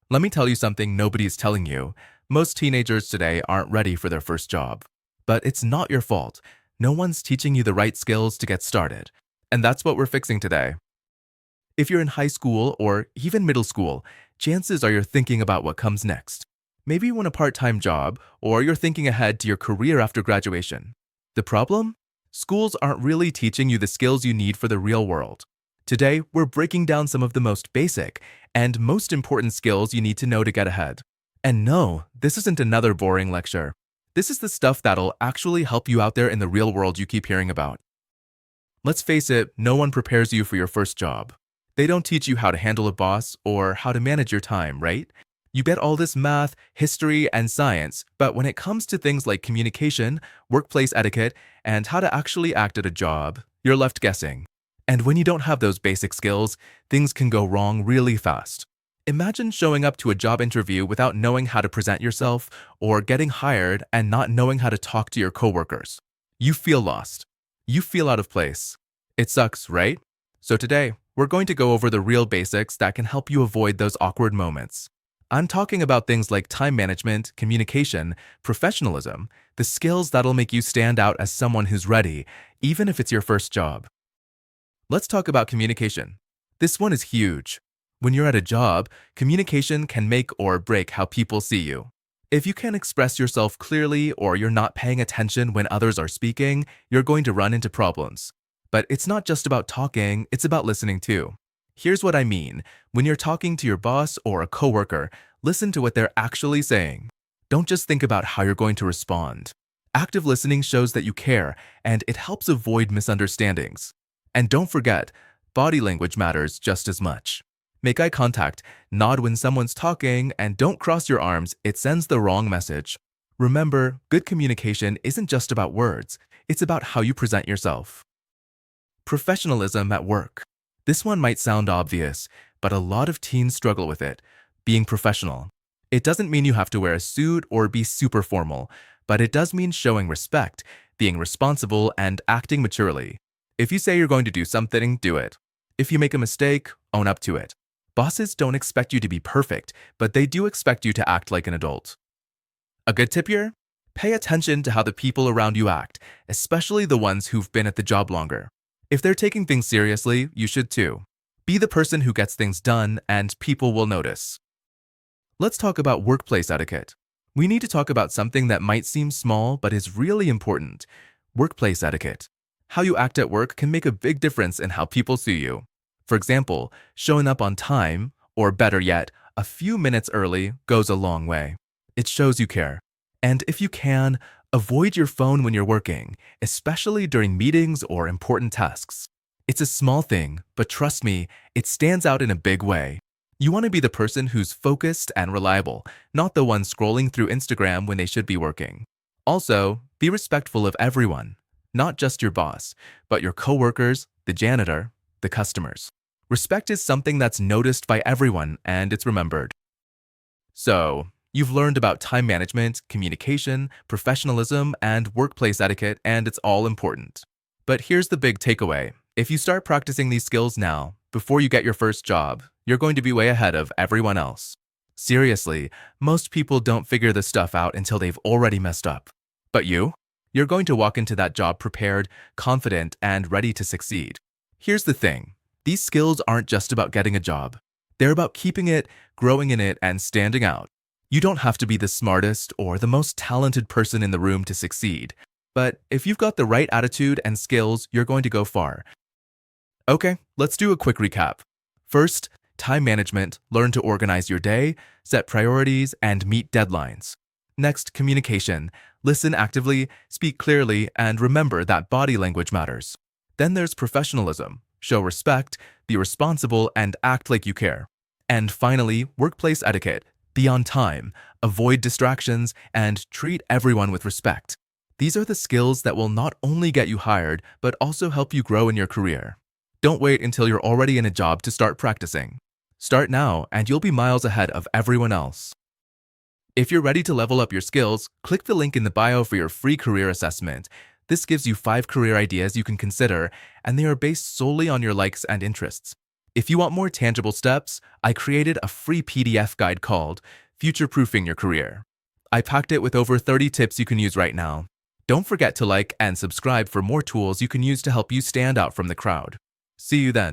Let me tell you something nobody's telling you. Most teenagers today aren't ready for their first job. But it's not your fault. No one's teaching you the right skills to get started. And that's what we're fixing today. If you're in high school or even middle school, chances are you're thinking about what comes next. Maybe you want a part-time job, or you're thinking ahead to your career after graduation. The problem? Schools aren't really teaching you the skills you need for the real world. Today, we're breaking down some of the most basic and most important skills you need to know to get ahead. And no, this isn't another boring lecture. This is the stuff that'll actually help you out there in the real world you keep hearing about. Let's face it, no one prepares you for your first job. They don't teach you how to handle a boss or how to manage your time, right? You get all this math, history, and science, but when it comes to things like communication, workplace etiquette, and how to actually act at a job, you're left guessing. And when you don't have those basic skills, things can go wrong really fast. Imagine showing up to a job interview without knowing how to present yourself, or getting hired and not knowing how to talk to your coworkers. You feel lost. You feel out of place. It sucks, right? So today, we're going to go over the real basics that can help you avoid those awkward moments. I'm talking about things like time management, communication, professionalism, the skills that'll make you stand out as someone who's ready, even if it's your first job. Let's talk about communication. This one is huge. When you're at a job, communication can make or break how people see you. If you can't express yourself clearly or you're not paying attention when others are speaking, you're going to run into problems. But it's not just about talking, it's about listening too. Here's what I mean. When you're talking to your boss or a coworker, listen to what they're actually saying. Don't just think about how you're going to respond. Active listening shows that you care, and it helps avoid misunderstandings. And don't forget, body language matters just as much. Make eye contact, nod when someone's talking, and don't cross your arms. It sends the wrong message. Remember, good communication isn't just about words. It's about how you present yourself. Professionalism at work. This one might sound obvious, but a lot of teens struggle with it. Being professional. It doesn't mean you have to wear a suit or be super formal, but it does mean showing respect, being responsible, and acting maturely. If you say you're going to do something, do it. If you make a mistake, own up to it. Bosses don't expect you to be perfect, but they do expect you to act like an adult. A good tip here? Pay attention to how the people around you act, especially the ones who've been at the job longer. If they're taking things seriously, you should too. Be the person who gets things done, and people will notice. Let's talk about workplace etiquette. We need to talk about something that might seem small but is really important. Workplace etiquette. How you act at work can make a big difference in how people see you. For example, showing up on time, or better yet, a few minutes early goes a long way. It shows you care. And if you can, avoid your phone when you're working, especially during meetings or important tasks. It's a small thing, but trust me, it stands out in a big way. You want to be the person who's focused and reliable, not the one scrolling through Instagram when they should be working. Also, be respectful of everyone, not just your boss, but your coworkers, the janitor, the customers. Respect is something that's noticed by everyone, and it's remembered. So, you've learned about time management, communication, professionalism, and workplace etiquette, and it's all important. But here's the big takeaway. If you start practicing these skills now, before you get your first job, you're going to be way ahead of everyone else. Seriously, most people don't figure this stuff out until they've already messed up. But you? You're going to walk into that job prepared, confident, and ready to succeed. Here's the thing. These skills aren't just about getting a job. They're about keeping it, growing in it, and standing out. You don't have to be the smartest or the most talented person in the room to succeed. But if you've got the right attitude and skills, you're going to go far. Okay, let's do a quick recap. First, time management. Learn to organize your day, set priorities, and meet deadlines. Next, communication. Listen actively, speak clearly, and remember that body language matters. Then there's professionalism. Show respect, be responsible, and act like you care. And finally, workplace etiquette. Be on time, avoid distractions, and treat everyone with respect. These are the skills that will not only get you hired, but also help you grow in your career. Don't wait until you're already in a job to start practicing. Start now, and you'll be miles ahead of everyone else. If you're ready to level up your skills, click the link in the bio for your free career assessment. This gives you 5 career ideas you can consider, and they are based solely on your likes and interests. If you want more tangible steps, I created a free PDF guide called Future-Proofing Your Career. I packed it with over 30 tips you can use right now. Don't forget to like and subscribe for more tools you can use to help you stand out from the crowd. See you then.